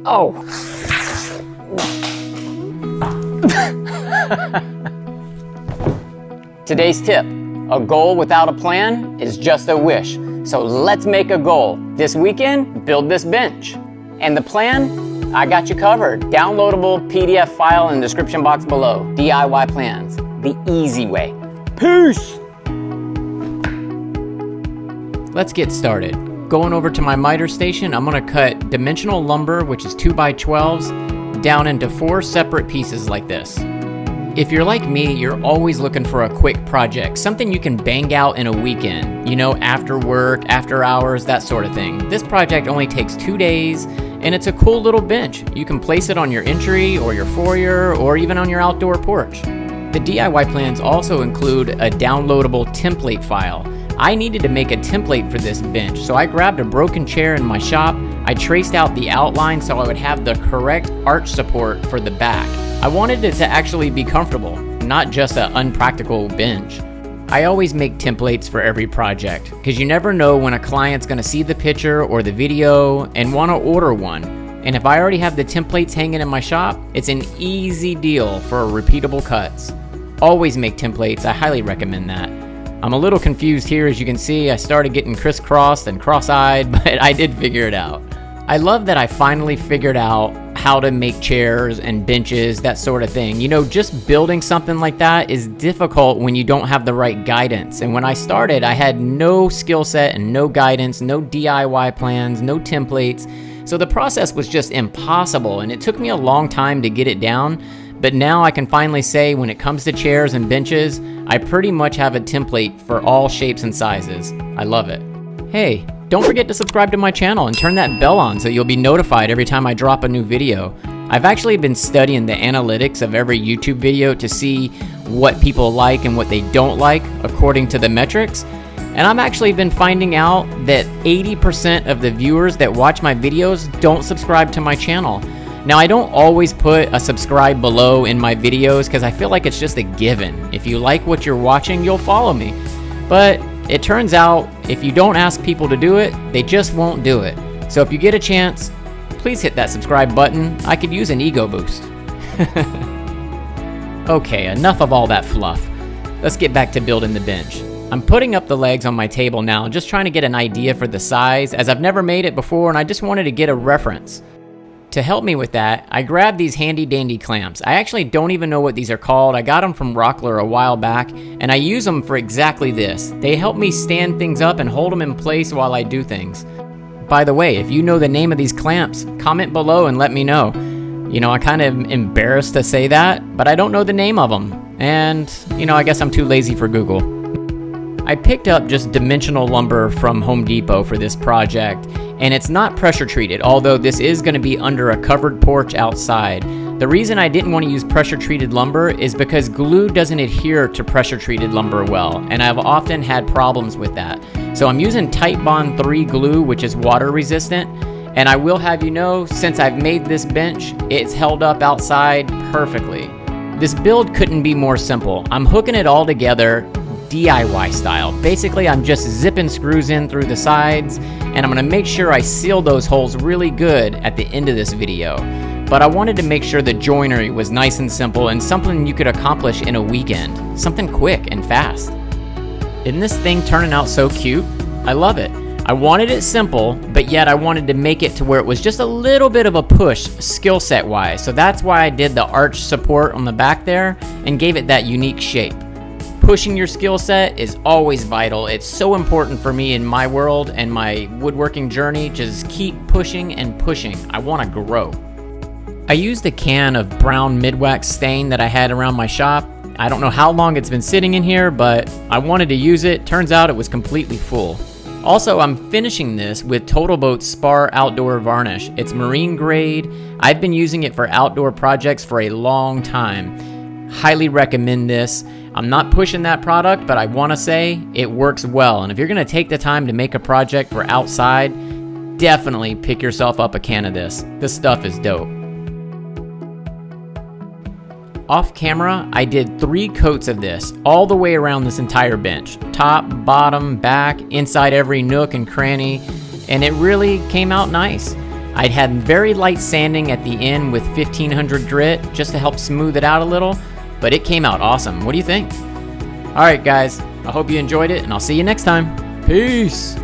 Oh. Today's tip, a goal without a plan is just a wish. So let's make a goal. This weekend, build this bench. And the plan, I got you covered. Downloadable PDF file in the description box below. DIY plans, the easy way. Peace! Let's get started. Going over to my miter station, I'm gonna cut dimensional lumber, which is 2x12s, down into 4 separate pieces like this. If you're like me, you're always looking for a quick project, something you can bang out in a weekend, you know, after work, after hours, that sort of thing. This project only takes 2 days, and it's a cool little bench. You can place it on your entry or your foyer or even on your outdoor porch. The DIY plans also include a downloadable template file. I needed to make a template for this bench, so I grabbed a broken chair in my shop. I traced out the outline so I would have the correct arch support for the back. I wanted it to actually be comfortable, not just an unpractical bench. I always make templates for every project, because you never know when a client's gonna see the picture or the video and wanna order one. And if I already have the templates hanging in my shop, it's an easy deal for repeatable cuts. Always make templates, I highly recommend that. I'm a little confused here, as you can see. I started getting crisscrossed and cross-eyed, but I did figure it out. I love that I finally figured out how to make chairs and benches, that sort of thing. You know, just building something like that is difficult when you don't have the right guidance. And when I started, I had no skill set and no guidance, no DIY plans, no templates. So the process was just impossible, and it took me a long time to get it down. But now I can finally say, when it comes to chairs and benches, I pretty much have a template for all shapes and sizes. I love it. Hey, don't forget to subscribe to my channel and turn that bell on so you'll be notified every time I drop a new video. I've actually been studying the analytics of every YouTube video to see what people like and what they don't like according to the metrics. And I've actually been finding out that 80% of the viewers that watch my videos don't subscribe to my channel. Now, I don't always put a subscribe below in my videos because I feel like it's just a given. If you like what you're watching, you'll follow me. But it turns out, if you don't ask people to do it, they just won't do it. So if you get a chance, please hit that subscribe button. I could use an ego boost. Okay, enough of all that fluff. Let's get back to building the bench. I'm putting up the legs on my table now, just trying to get an idea for the size, as I've never made it before and I just wanted to get a reference. To help me with that, I grabbed these handy dandy clamps. I actually don't even know what these are called. I got them from Rockler a while back, and I use them for exactly this. They help me stand things up and hold them in place while I do things. By the way, if you know the name of these clamps, comment below and let me know. You know, I kind of embarrassed to say that, but I don't know the name of them. And, you know, I guess I'm too lazy for Google. I picked up just dimensional lumber from Home Depot for this project, and it's not pressure treated, although this is going to be under a covered porch outside. The reason I didn't want to use pressure treated lumber is because glue doesn't adhere to pressure treated lumber well, and I've often had problems with that. So I'm using Titebond 3 glue, which is water resistant, and I will have you know, since I've made this bench, it's held up outside perfectly. This build couldn't be more simple. I'm hooking it all together DIY style. Basically, I'm just zipping screws in through the sides, and I'm gonna make sure I seal those holes really good at the end of this video. But I wanted to make sure the joinery was nice and simple and something you could accomplish in a weekend. Something quick and fast. Isn't this thing turning out so cute? I love it. I wanted it simple, but yet I wanted to make it to where it was just a little bit of a push skill set wise. So that's why I did the arch support on the back there and gave it that unique shape. Pushing your skill set is always vital. It's so important for me in my world and my woodworking journey. Just keep pushing and pushing. I want to grow. I used a can of brown Midwax stain that I had around my shop. I don't know how long it's been sitting in here, but I wanted to use it. Turns out it was completely full. Also, I'm finishing this with Totalboat Spar Outdoor Varnish. It's marine grade. I've been using it for outdoor projects for a long time. Highly recommend this. I'm not pushing that product, but I want to say it works well. And if you're going to take the time to make a project for outside, definitely pick yourself up a can of this. This stuff is dope. Off camera, I did 3 coats of this all the way around this entire bench. Top, bottom, back, inside every nook and cranny, and it really came out nice. I'd had very light sanding at the end with 1500 grit just to help smooth it out a little, but it came out awesome. What do you think? Alright guys, I hope you enjoyed it, and I'll see you next time. Peace!